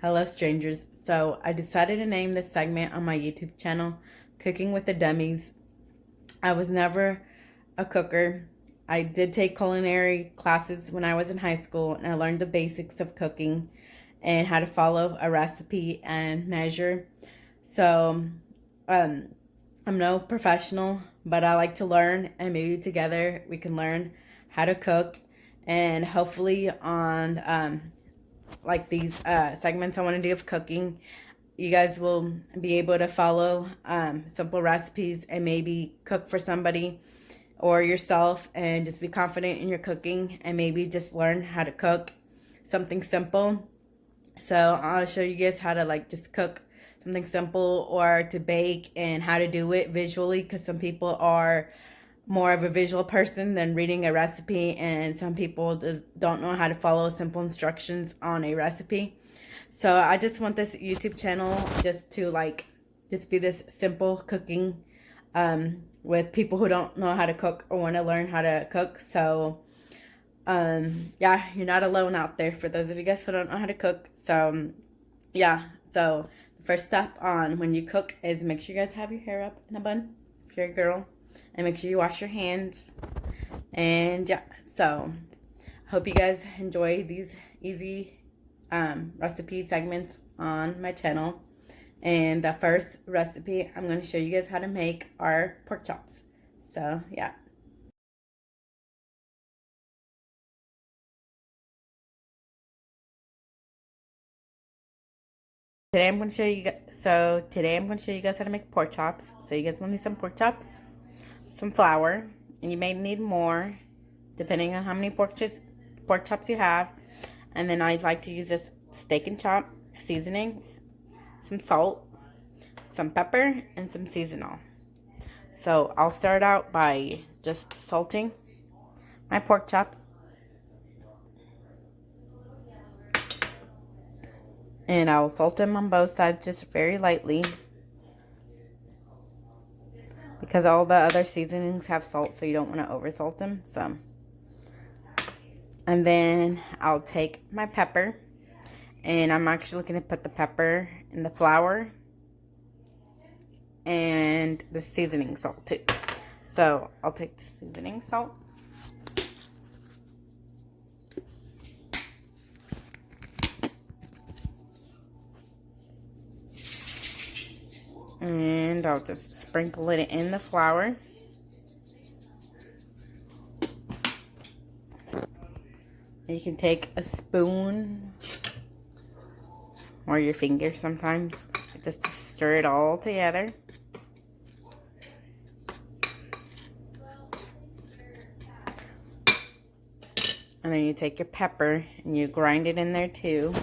Hello, strangers. So, I decided to name this segment on my YouTube channel Cooking with the Dummies. I was never a cooker. I did take culinary classes when I was in high school, and I learned the basics of cooking and how to follow a recipe and measure. So, um, I'm no professional, but I like to learn, and maybe together we can learn how to cook. And hopefully, on like these segments I want to do of cooking, you guys will be able to follow simple recipes and maybe cook for somebody or yourself and just be confident in your cooking and maybe just learn how to cook something simple. So I'll show you guys how to like just cook something simple or to bake and how to do it visually, because some people are more of a visual person than reading a recipe, and some people just don't know how to follow simple instructions on a recipe. So I just want this YouTube channel just to just be this simple cooking with people who don't know how to cook or want to learn how to cook. So yeah, you're not alone out there for those of you guys who don't know how to cook. So yeah, so the first step on when you cook is make sure you guys have your hair up in a bun if you're a girl, and make sure you wash your hands. And yeah, so I hope you guys enjoy these easy recipe segments on my channel. And the first recipe I'm going to show you guys how to make are pork chops. So yeah. Today I'm going to show you guys how to make pork chops. So you guys will need some pork chops, some flour, and you may need more depending on how many pork chops you have. And then I'd like to use this steak and chop seasoning, some salt, some pepper, and some seasonal. So I'll start out by just salting my pork chops. And I'll salt them on both sides just very lightly, because all the other seasonings have salt, so you don't want to over salt them. And then I'll take my pepper, and I'm actually going to put the pepper in the flour and the seasoning salt too. So I'll take the seasoning salt, and I'll just sprinkle it in the flour. You can take a spoon or your finger sometimes just to stir it all together. And then you take your pepper and you grind it in there too.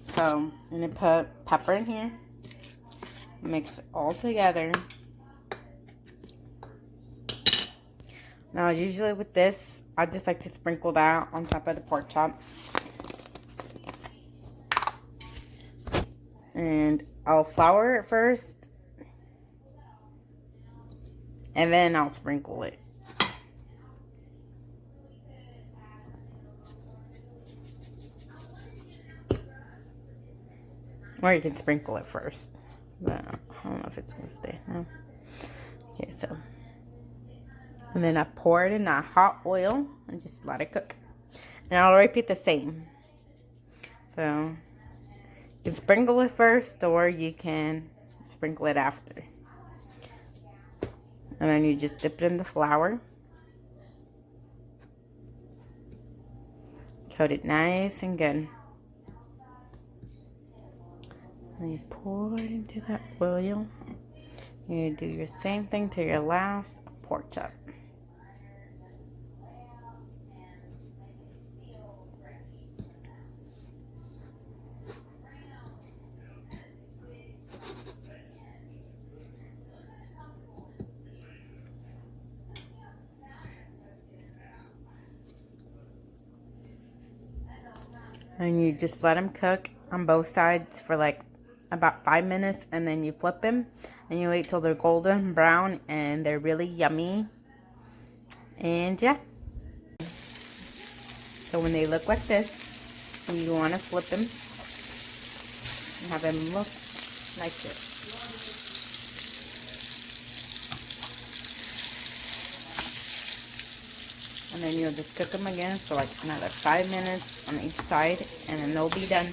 So I'm going to put pepper in here, mix it all together. Now usually with this, I just like to sprinkle that on top of the pork chop. And I'll flour it first, and then I'll sprinkle it. Or you can sprinkle it first. But I don't know if it's going to stay. No. Okay, so. And then I pour it in that hot oil and just let it cook. And I'll repeat the same. So, you can sprinkle it first, or you can sprinkle it after. And then you just dip it in the flour. Coat it nice and good. And you pour it into that oil. You do your same thing to your last pork chop. And you just let them cook on both sides for like about 5 minutes, and then you flip them and you wait till they're golden brown and they're really yummy. And yeah, so when they look like this, you want to flip them and have them look like this. And then you'll just cook them again for like another 5 minutes on each side, and then they'll be done.